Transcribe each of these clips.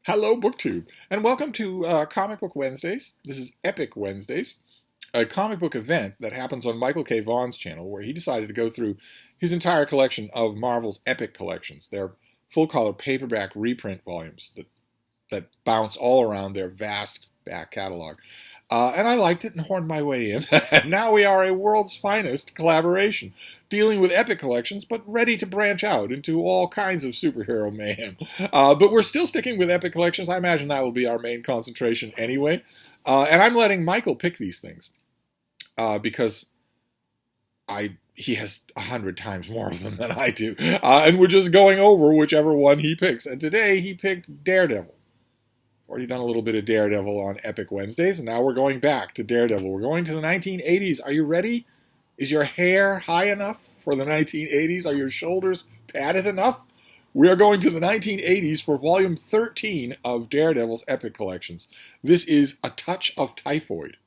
Hello, BookTube, and welcome to Comic Book Wednesdays. This is Epic Wednesdays, a comic book event that happens on Michael K Vaughan's channel, where he decided to go through his entire collection of Marvel's Epic collections. They're full-color paperback reprint volumes that bounce all around their vast back catalog. And I liked it and horned my way in. And now we are a world's finest collaboration, dealing with epic collections, but ready to branch out into all kinds of superhero mayhem. But we're still sticking with epic collections. I imagine that will be our main concentration anyway. And I'm letting Michael pick these things because he has 100 times more of them than I do. And we're just going over whichever one he picks. And today he picked Daredevil. Already done a little bit of Daredevil on Epic Wednesdays, and now we're going back to Daredevil. We're going to the 1980s. Are you ready? Is your hair high enough for the 1980s? Are your shoulders padded enough? We are going to the 1980s for volume 13 of Daredevil's Epic Collections. This is A Touch of Typhoid.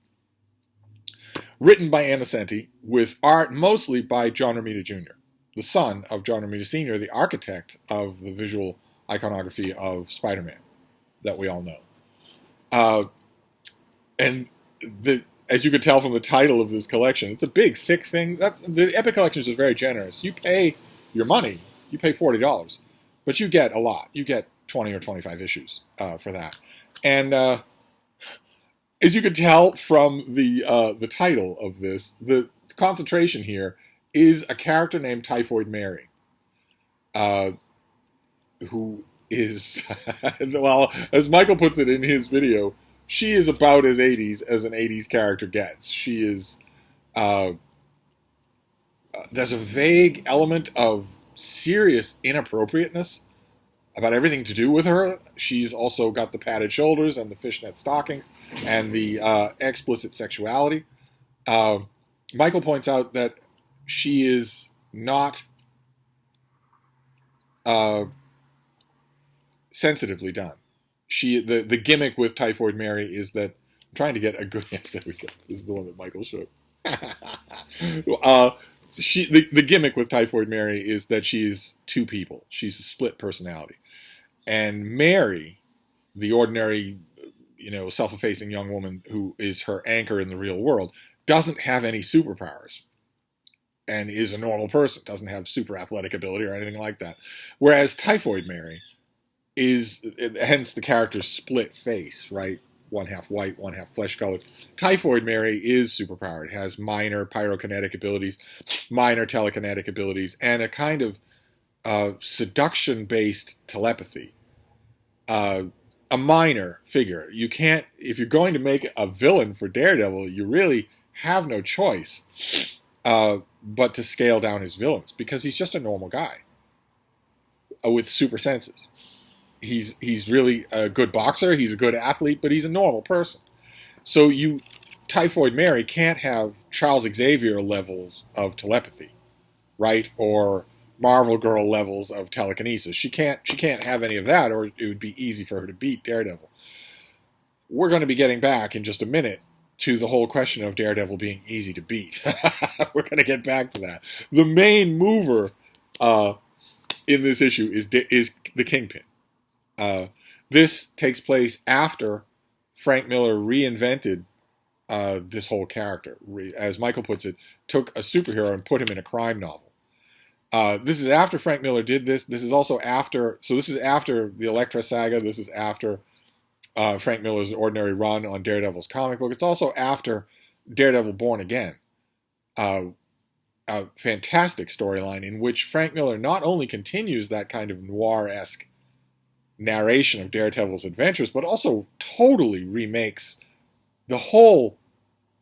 Written by Ann Nocenti, with art mostly by John Romita Jr., the son of John Romita Sr., the architect of the visual iconography of Spider-Man that we all know. And as you could tell from the title of this collection, it's a big, thick thing. The Epic Collections are very generous. You pay your money, you pay $40, but you get a lot. You get 20 or 25 issues for that. And as you could tell from the title of this, the concentration here is a character named Typhoid Mary, who is, well, as Michael puts it in his video, she is about as 80s as an 80s character gets. She is, there's a vague element of serious inappropriateness about everything to do with her. She's also got the padded shoulders and the fishnet stockings and the explicit sexuality. Michael points out that she is not sensitively done. The gimmick with Typhoid Mary is that I'm trying to get a good yes. There we go. This is the one that Michael showed. The gimmick with Typhoid Mary is that she's two people. She's a split personality, and Mary, the ordinary, self-effacing young woman who is her anchor in the real world, doesn't have any superpowers and is a normal person. Doesn't have super athletic ability or anything like that. Whereas Typhoid Mary is, hence the character's split face, right? One half white, one half flesh colored. Typhoid Mary is superpowered, has minor pyrokinetic abilities, minor telekinetic abilities, and a kind of seduction-based telepathy. A minor figure. You can't, if you're going to make a villain for Daredevil, you really have no choice but to scale down his villains, because he's just a normal guy with super senses. He's really a good boxer, he's a good athlete, but he's a normal person. So Typhoid Mary can't have Charles Xavier levels of telepathy, right? Or Marvel Girl levels of telekinesis. She can't have any of that, or it would be easy for her to beat Daredevil. We're going to be getting back in just a minute to the whole question of Daredevil being easy to beat. We're going to get back to that. The main mover in this issue is the Kingpin. This takes place after Frank Miller reinvented this whole character. As Michael puts it, took a superhero and put him in a crime novel. This is after Frank Miller did this. This is also after, so this is after the Elektra saga. This is after Frank Miller's ordinary run on Daredevil's comic book. It's also after Daredevil Born Again. A fantastic storyline in which Frank Miller not only continues that kind of noir-esque narration of Daredevil's adventures, but also totally remakes the whole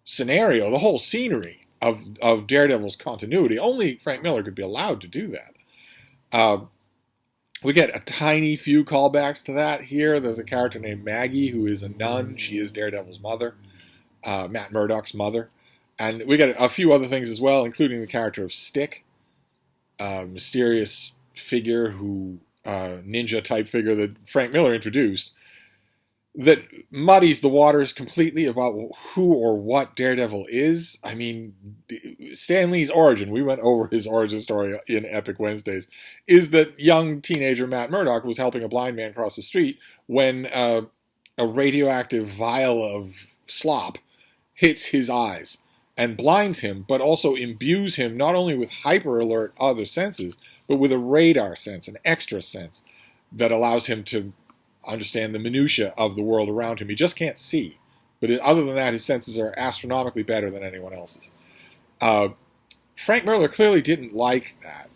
scenario, the whole scenery of Daredevil's continuity. Only Frank Miller could be allowed to do that. We get a tiny few callbacks to that here. There's a character named Maggie who is a nun. She is Daredevil's mother, Matt Murdock's mother. And we get a few other things as well, including the character of Stick, a mysterious figure ninja type figure that Frank Miller introduced, that muddies the waters completely about who or what Daredevil is. I mean, Stan Lee's origin, we went over his origin story in Epic Wednesdays, is that young teenager Matt Murdock was helping a blind man cross the street when a radioactive vial of slop hits his eyes and blinds him, but also imbues him not only with hyper alert other senses, but with a radar sense, an extra sense that allows him to understand the minutia of the world around him. He just can't see. But other than that, his senses are astronomically better than anyone else's. Frank Miller clearly didn't like that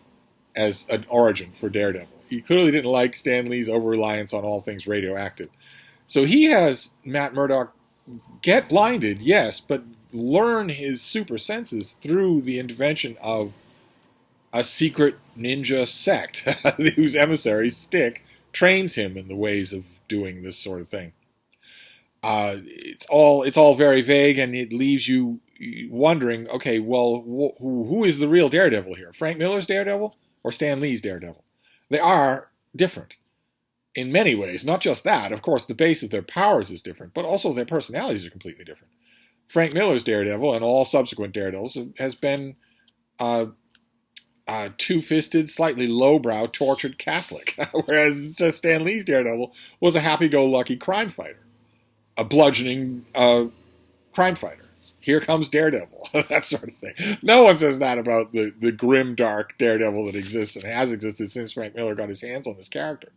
as an origin for Daredevil. He clearly didn't like Stan Lee's over-reliance on all things radioactive. So he has Matt Murdock get blinded, yes, but learn his super senses through the intervention of a secret ninja sect whose emissary, Stick, trains him in the ways of doing this sort of thing. It's all very vague, and it leaves you wondering, okay, well, who is the real Daredevil here? Frank Miller's Daredevil or Stan Lee's Daredevil? They are different in many ways. Not just that. Of course, the base of their powers is different, but also their personalities are completely different. Frank Miller's Daredevil and all subsequent Daredevils has been two-fisted, slightly lowbrow, tortured Catholic, whereas Stan Lee's Daredevil was a happy-go-lucky crime fighter, a bludgeoning crime fighter. Here comes Daredevil, that sort of thing. No one says that about the grim, dark Daredevil that exists and has existed since Frank Miller got his hands on this character.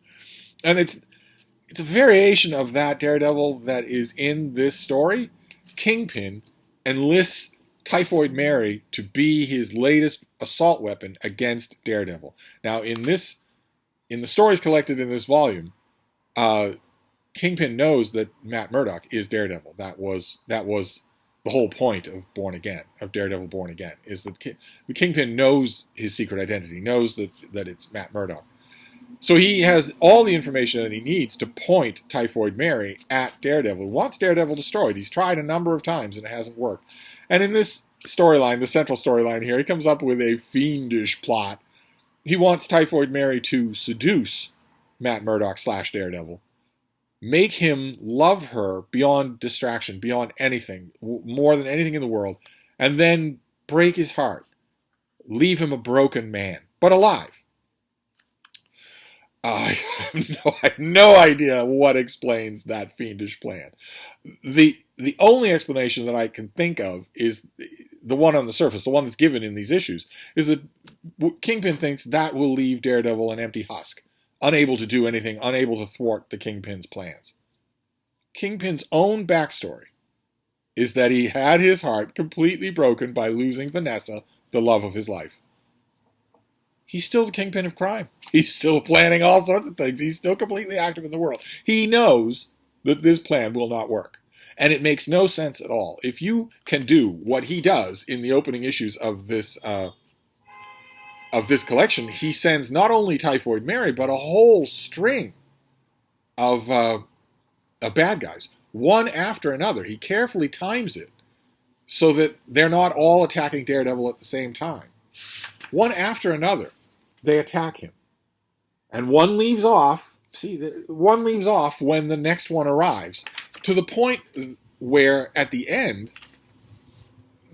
And it's a variation of that Daredevil that is in this story. Kingpin enlists Typhoid Mary to be his latest assault weapon against Daredevil. Now, in the stories collected in this volume, Kingpin knows that Matt Murdock is Daredevil. That was the whole point of Daredevil Born Again, is that the Kingpin knows his secret identity, knows that it's Matt Murdock. So he has all the information that he needs to point Typhoid Mary at Daredevil. He wants Daredevil destroyed. He's tried a number of times and it hasn't worked. And in this storyline, the central storyline here, he comes up with a fiendish plot. He wants Typhoid Mary to seduce Matt Murdock / Daredevil, make him love her beyond distraction, beyond anything, more than anything in the world, and then break his heart, leave him a broken man, but alive. I have no idea what explains that fiendish plan. The only explanation that I can think of is the one on the surface, the one that's given in these issues, is that Kingpin thinks that will leave Daredevil an empty husk, unable to do anything, unable to thwart the Kingpin's plans. Kingpin's own backstory is that he had his heart completely broken by losing Vanessa, the love of his life. He's still the Kingpin of crime. He's still planning all sorts of things. He's still completely active in the world. He knows that this plan will not work. And it makes no sense at all. If you can do what he does in the opening issues of this collection, he sends not only Typhoid Mary, but a whole string of bad guys, one after another. He carefully times it so that they're not all attacking Daredevil at the same time. One after another, they attack him. And one leaves off when the next one arrives, to the point where at the end,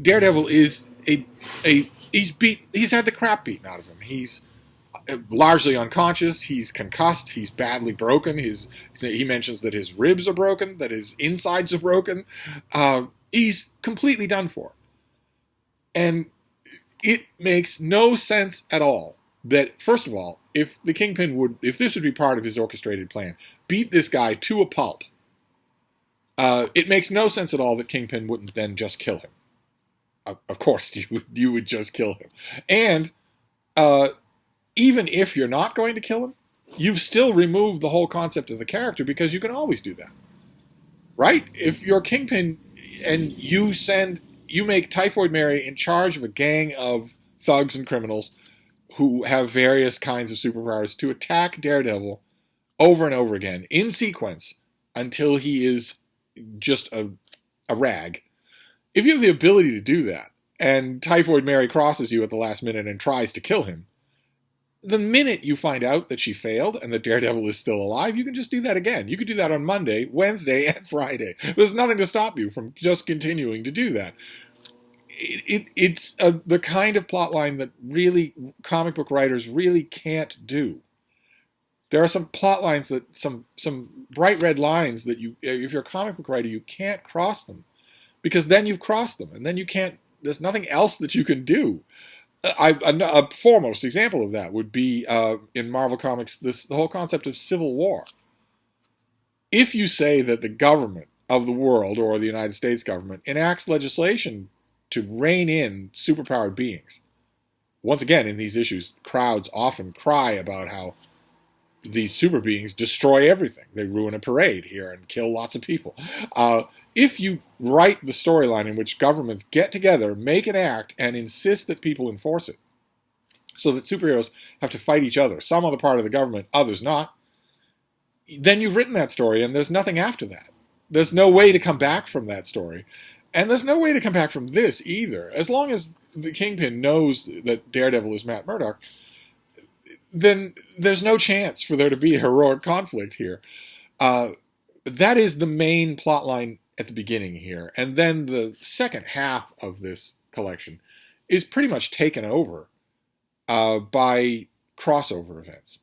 Daredevil is he's had the crap beaten out of him. He's largely unconscious, he's concussed, he's badly broken, he mentions that his ribs are broken, that his insides are broken. He's completely done for. And it makes no sense at all that, first of all, if the Kingpin if this would be part of his orchestrated plan, beat this guy to a pulp, it makes no sense at all that Kingpin wouldn't then just kill him. Of course, you would just kill him. And even if you're not going to kill him, you've still removed the whole concept of the character, because you can always do that. Right? If you're Kingpin and you make Typhoid Mary in charge of a gang of thugs and criminals who have various kinds of superpowers to attack Daredevil over and over again in sequence until he is just a rag. If you have the ability to do that, and Typhoid Mary crosses you at the last minute and tries to kill him, The minute you find out that she failed and that Daredevil is still alive, you can just do that again. You could do that on Monday, Wednesday, and Friday. There's nothing to stop you from just continuing to do that. It's the kind of plotline that really comic book writers really can't do. There are some plot lines that some bright red lines that you, if you're a comic book writer, you can't cross them, because then you've crossed them, and then you can't. There's nothing else that you can do. A foremost example of that would be in Marvel Comics, the whole concept of civil war. If you say that the government of the world, or the United States government, enacts legislation to rein in superpowered beings, once again, in these issues, crowds often cry about how these super beings destroy everything. They ruin a parade here and kill lots of people. If you write the storyline in which governments get together, make an act, and insist that people enforce it, so that superheroes have to fight each other, some on the part of the government, others not, then you've written that story, and there's nothing after that. There's no way to come back from that story. And there's no way to come back from this either. As long as the Kingpin knows that Daredevil is Matt Murdock, then there's no chance for there to be a heroic conflict here. That is the main plot line at the beginning here. And then the second half of this collection is pretty much taken over by crossover events.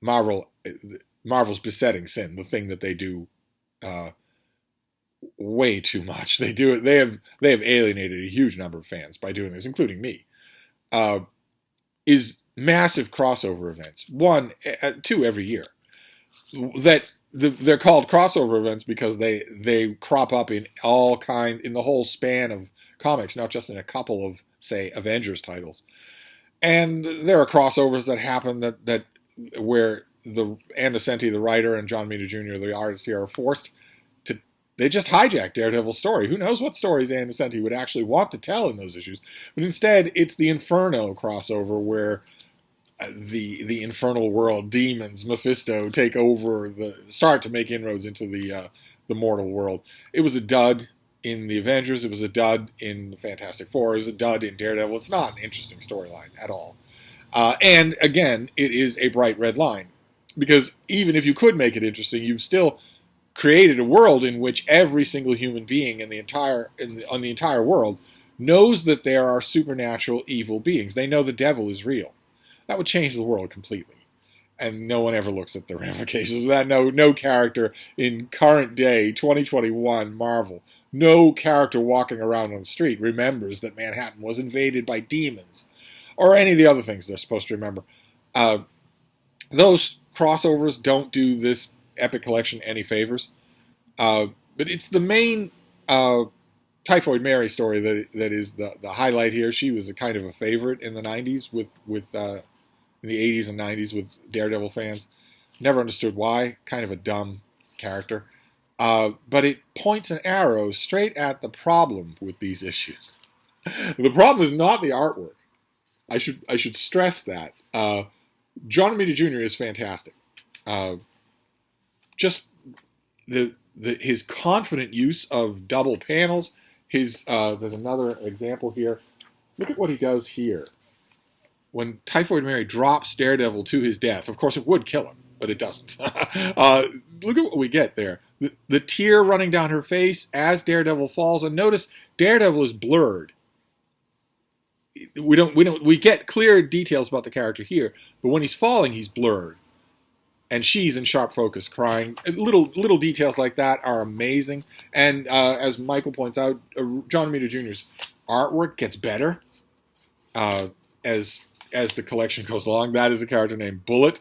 Marvel's besetting sin, the thing that they do way too much. They do it. They have alienated a huge number of fans by doing this, including me. Is massive crossover events, two every year. They're called crossover events because they crop up in in the whole span of comics, not just in a couple of, say, Avengers titles. And there are crossovers that happen that where Ann Nocenti, the writer, and John Romita Jr., the artist here, are forced to. They just hijack Daredevil's story. Who knows what stories Ann Nocenti would actually want to tell in those issues? But instead, it's the Inferno crossover where the infernal world, demons, Mephisto take over, start to make inroads into the mortal world. It was a dud in the Avengers. It was a dud in the Fantastic Four. It was a dud in Daredevil. It's not an interesting storyline at all. And again, it is a bright red line, because even if you could make it interesting, you've still created a world in which every single human being on the entire world knows that there are supernatural evil beings. They know the devil is real. That would change the world completely. And no one ever looks at the ramifications of that. No character in current day, 2021 Marvel, no character walking around on the street remembers that Manhattan was invaded by demons, or any of the other things they're supposed to remember. Those crossovers don't do this epic collection any favors. But it's the main Typhoid Mary story that is the highlight here. She was a kind of a favorite in the 90s in the 80s and 90s with Daredevil fans. Never understood why. Kind of a dumb character. But it points an arrow straight at the problem with these issues. The problem is not the artwork. I should stress that. John Romita Jr. is fantastic. Just his confident use of double panels. There's another example here. Look at what he does here. When Typhoid Mary drops Daredevil to his death, of course it would kill him, but it doesn't. Look at what we get there. The tear running down her face as Daredevil falls, and notice Daredevil is blurred. We get clear details about the character here, but when he's falling, he's blurred. And she's in sharp focus, crying. Little details like that are amazing. And as Michael points out, John Romita Jr.'s artwork gets better as the collection goes along. That is a character named Bullet.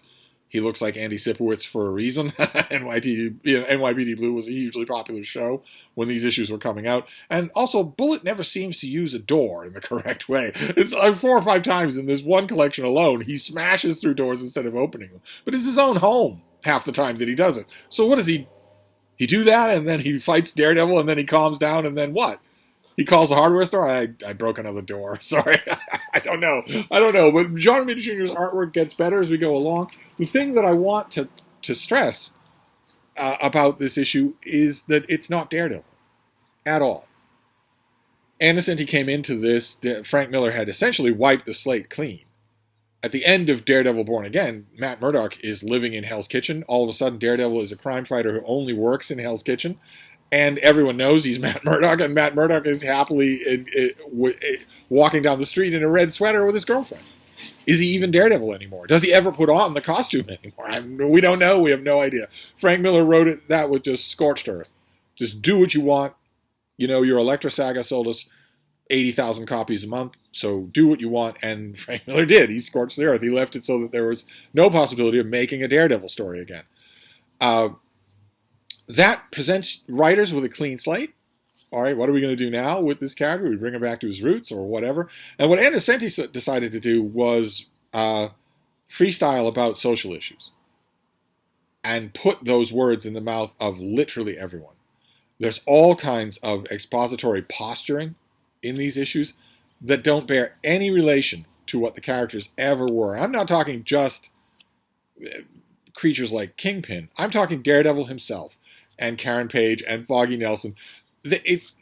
He looks like Andy Sipowicz for a reason. NYPD Blue was a hugely popular show when these issues were coming out. And also, Bullet never seems to use a door in the correct way. It's 4 or 5 times in this one collection alone, he smashes through doors instead of opening them. But it's his own home half the time that he does it. So what does he do that, and then he fights Daredevil, and then he calms down, and then what? He calls the hardware store. I broke another door. Sorry. I don't know. But John Romita Jr.'s artwork gets better as we go along. The thing that I want to stress about this issue is that it's not Daredevil at all. Ann Nocenti came into this. Frank Miller had essentially wiped the slate clean. at the end of Daredevil Born Again, Matt Murdock is living in Hell's Kitchen. All of a sudden, Daredevil is a crime fighter who only works in Hell's Kitchen. And everyone knows he's Matt Murdock, and Matt Murdock is happily walking down the street in a red sweater with his girlfriend. Is he even Daredevil anymore? Does he ever put on the costume anymore? We don't know. We have no idea. Frank Miller wrote that with just scorched earth. Just do what you want. You know, your Elektra saga sold us 80,000 copies a month, so do what you want. And Frank Miller did. He scorched the earth. He left it so that there was no possibility of making a Daredevil story again. That presents writers with a clean slate. All right, what are we going to do now with this character? We bring him back to his roots or whatever. And what Ann Nocenti decided to do was freestyle about social issues and put those words in the mouth of literally everyone. There's all kinds of expository posturing in these issues that don't bear any relation to what the characters ever were. I'm not talking just creatures like Kingpin. I'm talking Daredevil himself and Karen Page and Foggy Nelson.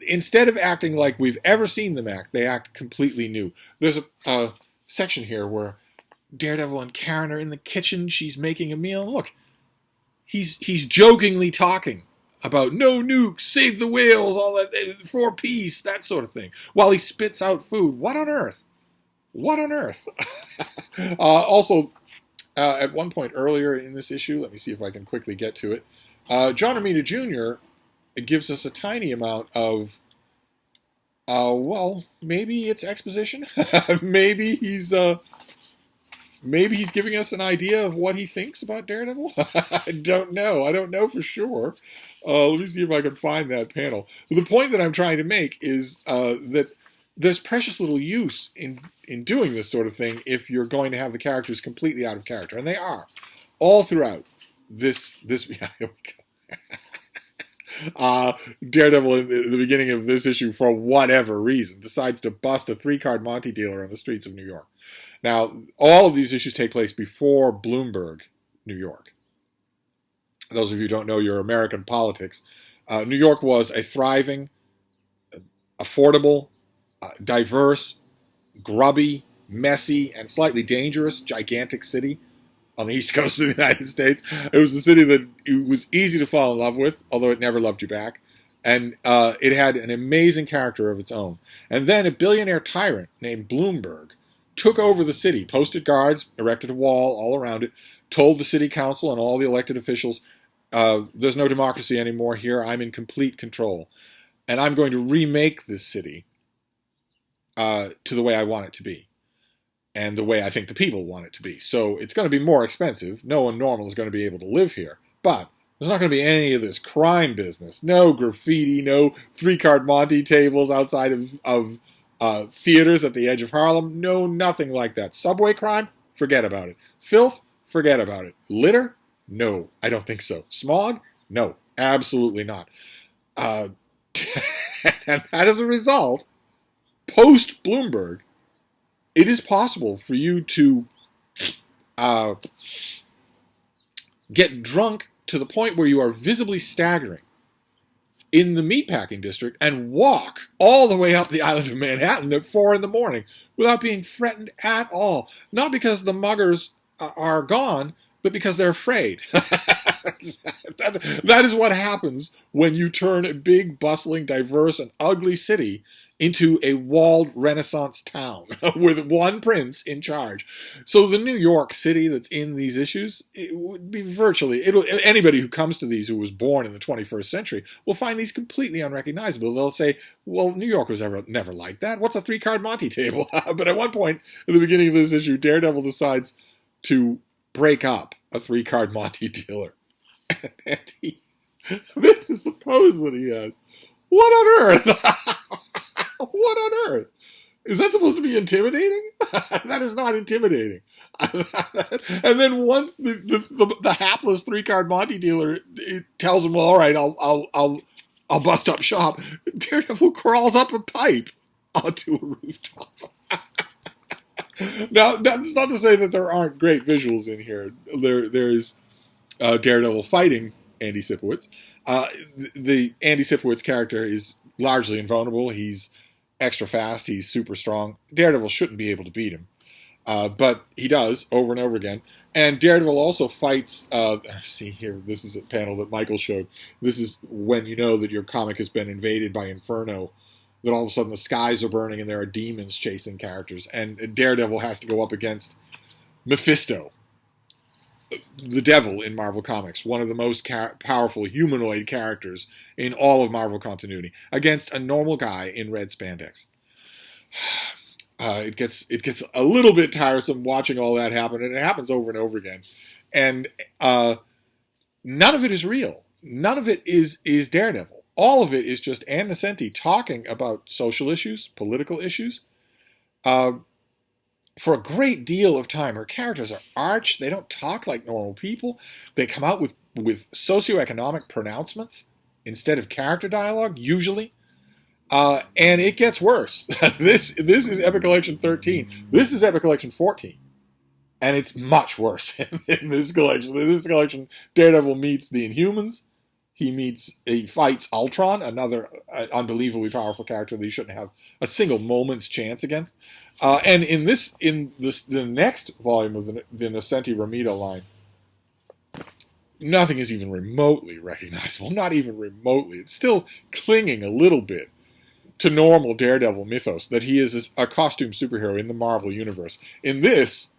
Instead of acting like we've ever seen them act, they act completely new. There's a section here where Daredevil and Karen are in the kitchen. She's making a meal. Look, he's jokingly talking about no nukes, save the whales, all that, for peace, that sort of thing, while he spits out food. What on earth? What on earth? Also, at one point earlier in this issue, let me see if I can quickly get to it, John Romita Jr. gives us a tiny amount of, well, maybe it's exposition. maybe he's giving us an idea of what he thinks about Daredevil. I don't know. I don't know for sure. Let me see if I can find that panel. The point that I'm trying to make is that there's precious little use in doing this sort of thing if you're going to have the characters completely out of character, and they are all throughout this. Yeah, here we go. Daredevil in the beginning of this issue, for whatever reason, decides to bust a 3-card Monte dealer on the streets of New York. Now, all of these issues take place before Bloomberg, New York. Those of you who don't know your American politics, New York was a thriving, affordable, diverse, grubby, messy, and slightly dangerous, gigantic city on the east coast of the United States. It was a city that it was easy to fall in love with, although it never loved you back. And it had an amazing character of its own. And then a billionaire tyrant named Bloomberg took over the city, posted guards, erected a wall all around it, told the city council and all the elected officials, there's no democracy anymore here, I'm in complete control. And I'm going to remake this city to the way I want it to be. And the way I think the people want it to be. So it's going to be more expensive. No one normal is going to be able to live here. But there's not going to be any of this crime business. No graffiti, no 3-card Monte tables outside of theaters at the edge of Harlem. No, nothing like that. Subway crime? Forget about it. Filth? Forget about it. Litter? No, I don't think so. Smog? No, absolutely not. And as a result, post-Bloomberg, it is possible for you to get drunk to the point where you are visibly staggering in the meatpacking district and walk all the way up the island of Manhattan at 4 in the morning without being threatened at all. Not because the muggers are gone, but because they're afraid. That is what happens when you turn a big, bustling, diverse, and ugly city into a walled Renaissance town with one prince in charge. So the New York City that's in these issues, it would be anybody who comes to these who was born in the 21st century will find these completely unrecognizable. They'll say, well, New York was never like that. What's a 3-card Monte table? But at one point, at the beginning of this issue, Daredevil decides to break up a 3-card Monte dealer. And this is the pose that he has. What on earth? What on earth? Is that supposed to be intimidating? That is not intimidating. And then once the hapless 3-card Monte dealer tells him, well, all right, I'll bust up shop, Daredevil crawls up a pipe onto a rooftop. Now, that's not to say that there aren't great visuals in here. There's Daredevil fighting Andy Sipowicz. The Andy Sipowicz character is largely invulnerable. He's extra fast. He's super strong. Daredevil shouldn't be able to beat him. But he does over and over again. And Daredevil also fights. See here, this is a panel that Michael showed. This is when you know that your comic has been invaded by Inferno. That all of a sudden the skies are burning and there are demons chasing characters. And Daredevil has to go up against Mephisto, the devil in Marvel Comics, one of the most powerful humanoid characters in all of Marvel continuity, against a normal guy in red spandex. It gets a little bit tiresome watching all that happen, and it happens over and over again. And none of it is real. None of it is Daredevil. All of it is just Ann Nocenti talking about social issues, political issues. For a great deal of time, her characters are arch. They don't talk like normal people. They come out with socioeconomic pronouncements instead of character dialogue, usually. And it gets worse. This is Epic Collection 13. This is Epic Collection 14. And it's much worse in this collection. In this collection, Daredevil meets the Inhumans. He fights Ultron, another unbelievably powerful character that he shouldn't have a single moment's chance against. And the next volume of the Nocenti Romita line, nothing is even remotely recognizable. Not even remotely. It's still clinging a little bit to normal Daredevil mythos, that he is a costume superhero in the Marvel Universe. In this,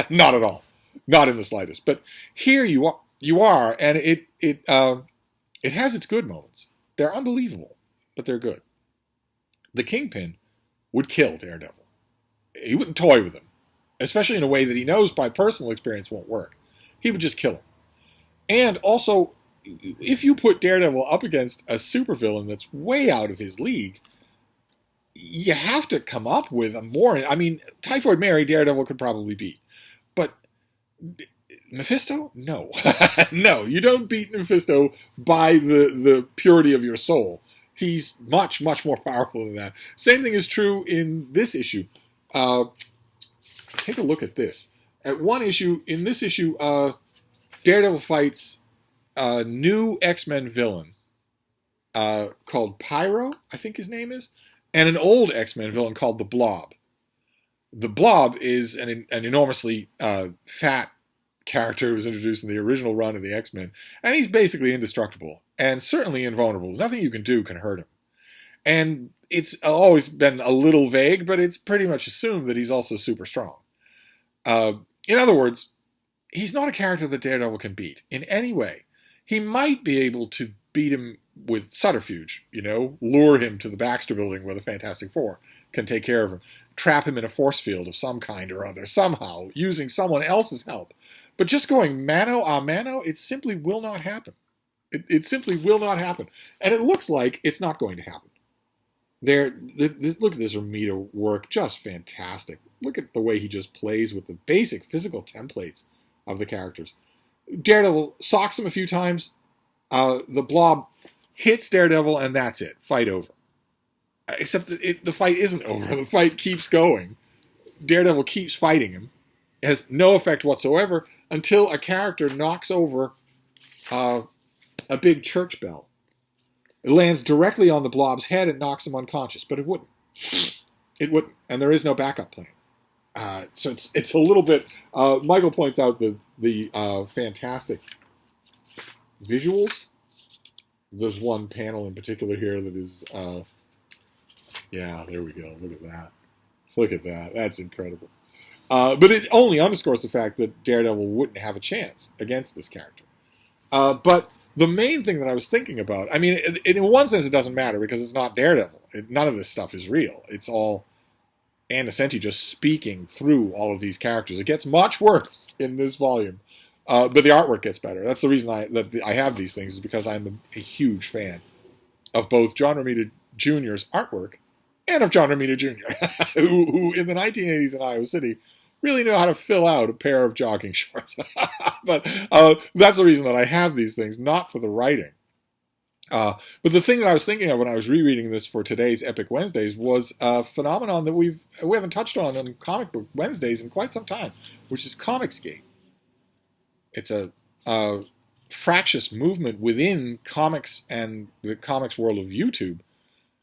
not at all. Not in the slightest. But here you are, and it has its good moments. They're unbelievable, but they're good. The Kingpin would kill Daredevil. He wouldn't toy with him, especially in a way that he knows by personal experience won't work. He would just kill him. And also, if you put Daredevil up against a supervillain that's way out of his league, you have to come up with a more... I mean, Typhoid Mary, Daredevil could probably beat. But Mephisto? No. No, you don't beat Mephisto by the purity of your soul. He's much, much more powerful than that. Same thing is true in this issue. Take a look at this. At one issue, in this issue, Daredevil fights a new X-Men villain called Pyro, I think his name is, and an old X-Men villain called the Blob. The Blob is an enormously fat character who was introduced in the original run of the X-Men, and he's basically indestructible and certainly invulnerable. Nothing you can do can hurt him. And it's always been a little vague, but it's pretty much assumed that he's also super strong. In other words, he's not a character that Daredevil can beat in any way. He might be able to beat him with subterfuge, lure him to the Baxter Building where the Fantastic Four can take care of him, trap him in a force field of some kind or other, somehow, using someone else's help. But just going mano a mano, it simply will not happen. It simply will not happen. And it looks like it's not going to happen. Look at this Romita work, just fantastic. Look at the way he just plays with the basic physical templates of the characters. Daredevil socks him a few times. The Blob hits Daredevil, and that's it. Fight over. Except that the fight isn't over. The fight keeps going. Daredevil keeps fighting him. It has no effect whatsoever until a character knocks over a big church bell. It lands directly on the Blob's head and knocks him unconscious, but it wouldn't. It wouldn't, and there is no backup plan. So it's a little bit... Michael points out the fantastic visuals. There's one panel in particular here that is... yeah, there we go. Look at that. Look at that. That's incredible. But it only underscores the fact that Daredevil wouldn't have a chance against this character. But the main thing that I was thinking about... I mean, in one sense it doesn't matter because it's not Daredevil. None of this stuff is real. It's all Ann Nocenti just speaking through all of these characters. It gets much worse in this volume. But the artwork gets better. That's the reason I have these things, is because I'm a huge fan of both John Romita Jr.'s artwork and of John Romita Jr., who in the 1980s in Iowa City really knew how to fill out a pair of jogging shorts. But that's the reason that I have these things, not for the writing. But the thing that I was thinking of when I was rereading this for today's Epic Wednesdays was a phenomenon that we haven't touched on Comic Book Wednesdays in quite some time, which is Comicsgate. It's a fractious movement within comics and the comics world of YouTube,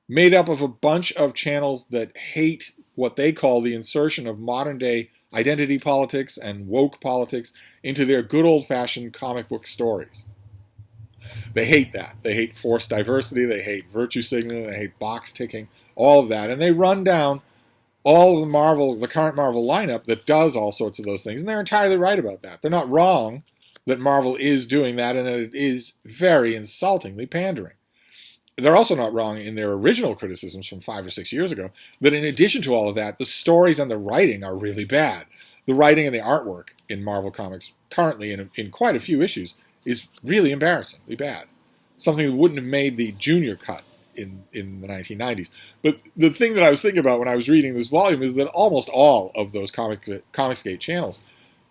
made up of a bunch of channels that hate what they call the insertion of modern day identity politics and woke politics into their good old-fashioned comic book stories. They hate that. They hate forced diversity, they hate virtue signaling, they hate box ticking, all of that. And they run down all of the current Marvel lineup that does all sorts of those things. And they're entirely right about that. They're not wrong that Marvel is doing that, and it is very insultingly pandering. They're also not wrong in their original criticisms from 5 or 6 years ago that in addition to all of that, the stories and the writing are really bad. The writing and the artwork in Marvel Comics currently in quite a few issues is really embarrassingly bad. Something that wouldn't have made the junior cut in the 1990s. But the thing that I was thinking about when I was reading this volume is that almost all of those Comicsgate channels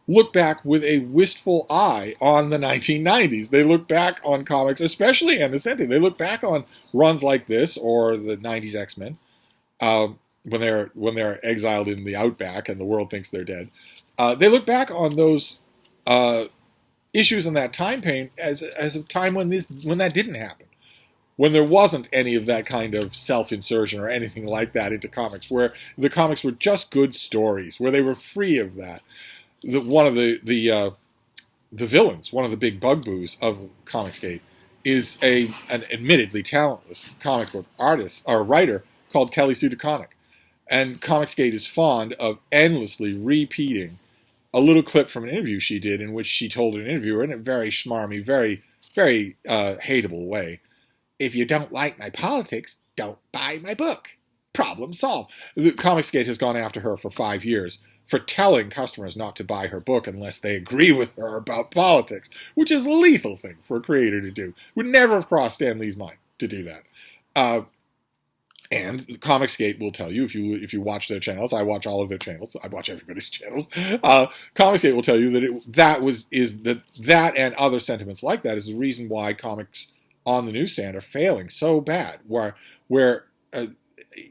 look back with a wistful eye on the 1990s. They look back on comics, especially Innocenti. They look back on runs like this or the 90s X-Men when they're exiled in the outback and the world thinks they're dead. They look back on those issues in that time frame as a time when that didn't happen, when there wasn't any of that kind of self-insertion or anything like that into comics, where the comics were just good stories, where they were free of that. One of the villains, one of the big bugbears of Comicsgate, is an admittedly talentless comic book artist or writer called Kelly Sue DeConnick. And Comicsgate is fond of endlessly repeating a little clip from an interview she did in which she told an interviewer in a very schmarmy, very, very hateable way, "If you don't like my politics, don't buy my book. Problem solved." The Comicsgate has gone after her for 5 years for telling customers not to buy her book unless they agree with her about politics, which is a lethal thing for a creator to do. Would never have crossed Stan Lee's mind to do that. And Comicsgate will tell you, if you watch their channels, I watch all of their channels, I watch everybody's channels, Comicsgate will tell you that that and other sentiments like that is the reason why comics on the newsstand are failing so bad, where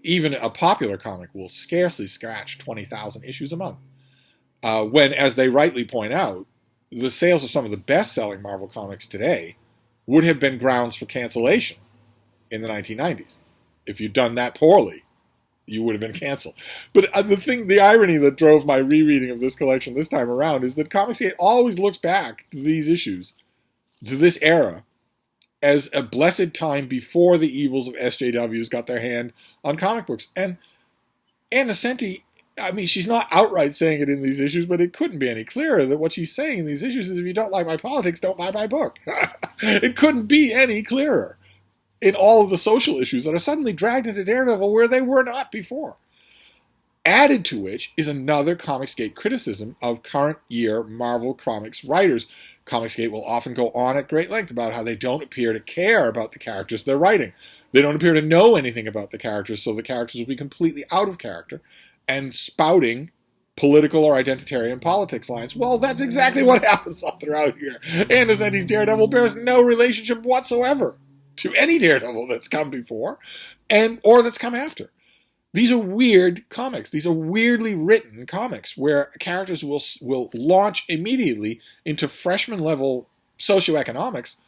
even a popular comic will scarcely scratch 20,000 issues a month. When, as they rightly point out, the sales of some of the best-selling Marvel comics today would have been grounds for cancellation in the 1990s. If you'd done that poorly, you would have been canceled. But the irony that drove my rereading of this collection this time around is that Comicsgate always looks back to these issues, to this era, as a blessed time before the evils of SJWs got their hand on comic books. And Innocenti, I mean, she's not outright saying it in these issues, but it couldn't be any clearer that what she's saying in these issues is, if you don't like my politics, don't buy my book. It couldn't be any clearer in all of the social issues that are suddenly dragged into Daredevil where they were not before. Added to which is another Comicsgate criticism of current year Marvel Comics writers. Comicsgate will often go on at great length about how they don't appear to care about the characters they're writing. They don't appear to know anything about the characters, so the characters will be completely out of character and spouting political or identitarian politics lines. Well, that's exactly what happens all throughout here. And Innocenti's Daredevil bears no relationship whatsoever to any Daredevil that's come before or that's come after. These are weird comics. These are weirdly written comics where characters will launch immediately into freshman-level socioeconomics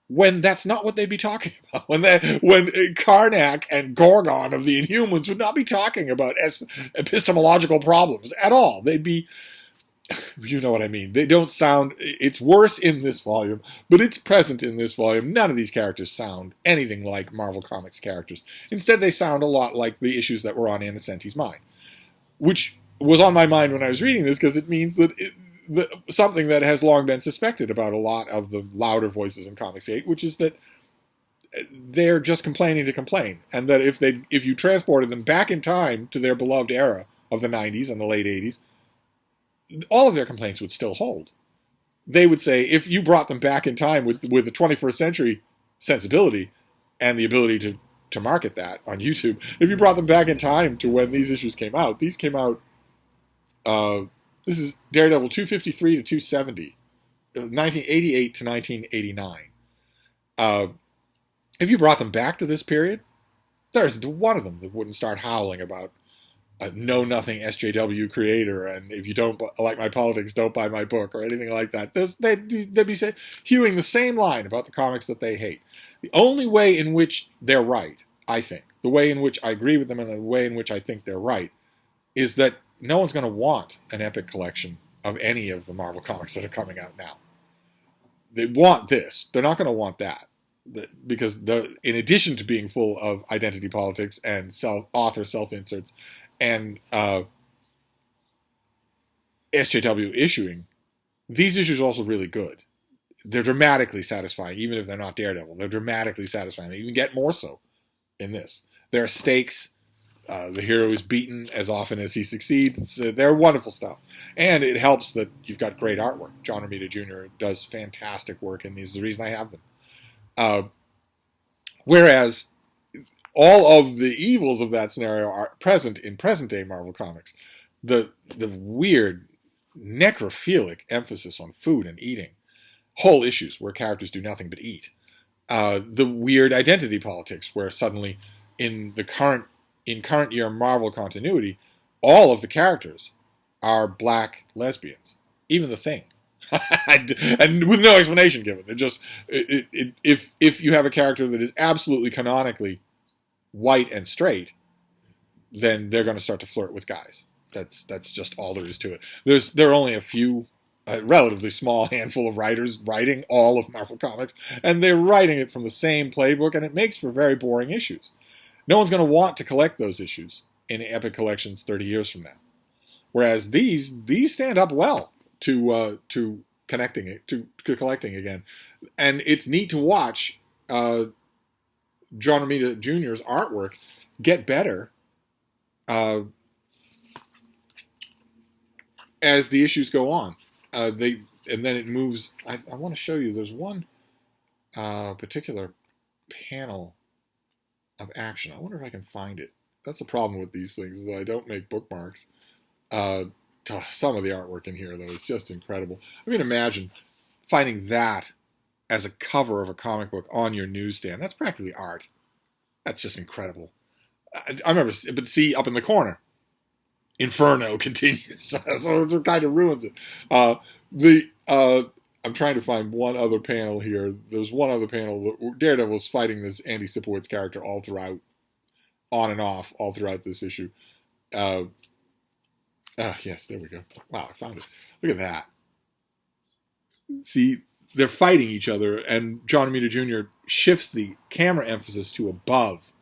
when that's not what they'd be talking about. When Karnak and Gorgon of the Inhumans would not be talking about epistemological problems at all. They'd be... You know what I mean. They don't sound... It's worse in this volume, but it's present in this volume. None of these characters sound anything like Marvel Comics characters. Instead, they sound a lot like the issues that were on Innocenti's mind, which was on my mind when I was reading this, because it means that something that has long been suspected about a lot of the louder voices in Comicsgate, which is that they're just complaining to complain, and that if you transported them back in time to their beloved era of the 90s and the late 80s, all of their complaints would still hold. They would say, if you brought them back in time with the 21st century sensibility and the ability to market that on YouTube, if you brought them back in time to when these issues came out, these came out, this is Daredevil 253 to 270, 1988 to 1989. If you brought them back to this period, there's one of them that wouldn't start howling about a know-nothing SJW creator, and if you don't like my politics, don't buy my book, or anything like that. They'd be hewing the same line about the comics that they hate. The only way in which they're right, I think, the way in which I agree with them and the way in which I think they're right, is that no one's going to want an epic collection of any of the Marvel comics that are coming out now. They want this. They're not going to want that. Because in addition to being full of identity politics and author self-inserts and SJW issuing, these issues are also really good. They're dramatically satisfying, even if they're not Daredevil. They're dramatically satisfying. They even get more so in this. There are stakes. The hero is beaten as often as he succeeds. They're wonderful stuff. And it helps that you've got great artwork. John Romita Jr. does fantastic work in these. The reason I have them. Whereas all of the evils of that scenario are present in present-day Marvel Comics. The weird necrophilic emphasis on food and eating. Whole issues where characters do nothing but eat. The weird identity politics where suddenly in current year Marvel continuity, all of the characters are black lesbians. Even the Thing. And with no explanation given. They're just, if you have a character that is absolutely canonically white and straight, then they're going to start to flirt with guys. That's just all there is to it. There are only a few, a relatively small handful of writers writing all of Marvel Comics, and they're writing it from the same playbook, and it makes for very boring issues. No one's going to want to collect those issues in epic collections 30 years from now. Whereas these stand up well to collecting again, and it's neat to watch John Romita Jr.'s artwork get better as the issues go on. And then it moves. I want to show you. There's one particular panel of action. I wonder if I can find it. That's the problem with these things, is that I don't make bookmarks. Some of the artwork in here, though, is just incredible. I mean, imagine finding that as a cover of a comic book on your newsstand. That's practically art. That's just incredible. I remember, but see, up in the corner, Inferno continues, so it kind of ruins it. I'm trying to find one other panel here. There's one other panel. Daredevil's fighting this Andy Sipowicz character all throughout, on and off, all throughout this issue. Yes, there we go. Wow, I found it. Look at that. See, they're fighting each other, and John Romita Jr. shifts the camera emphasis to above.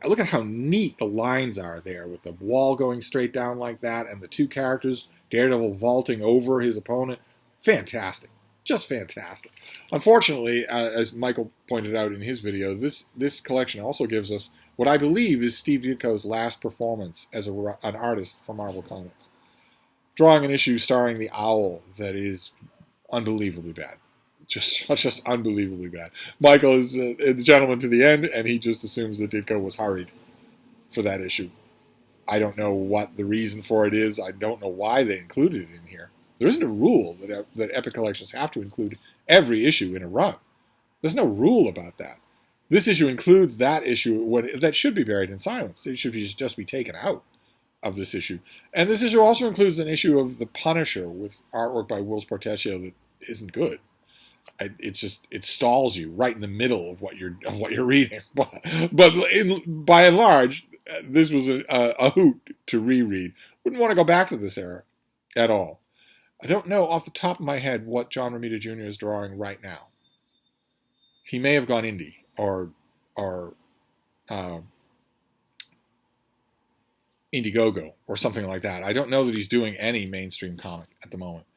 Look at how neat the lines are there, with the wall going straight down like that, and the two characters, Daredevil vaulting over his opponent. Fantastic. Just fantastic. Unfortunately, as Michael pointed out in his video, this collection also gives us what I believe is Steve Ditko's last performance as an artist for Marvel Comics. Drawing an issue starring the Owl that is unbelievably bad. Just unbelievably bad. Michael is the gentleman to the end, and he just assumes that Ditko was hurried for that issue. I don't know what the reason for it is. I don't know why they included it in here. There isn't a rule that Epic Collections have to include every issue in a run. There's no rule about that. This issue includes that issue that should be buried in silence. It should just be taken out of this issue. And this issue also includes an issue of The Punisher with artwork by Whilce Portacio that isn't good. It stalls you right in the middle of what you're reading. But by and large, this was a hoot to reread. Wouldn't want to go back to this era at all. I don't know off the top of my head what John Romita Jr. is drawing right now. He may have gone indie or Indiegogo or something like that. I don't know that he's doing any mainstream comic at the moment.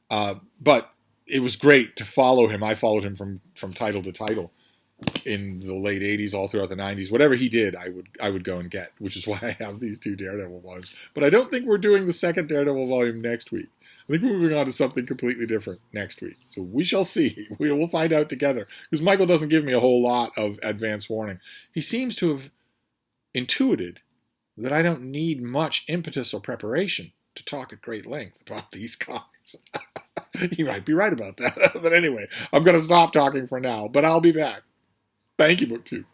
But it was great to follow him. I followed him from title to title in the late 80s, all throughout the 90s. Whatever he did, I would go and get, which is why I have these two Daredevil volumes. But I don't think we're doing the second Daredevil volume next week. I think we're moving on to something completely different next week. So we shall see. We will find out together. Because Michael doesn't give me a whole lot of advance warning. He seems to have intuited that I don't need much impetus or preparation to talk at great length about these comics. He might be right about that. But anyway, I'm going to stop talking for now. But I'll be back. Thank you, BookTube.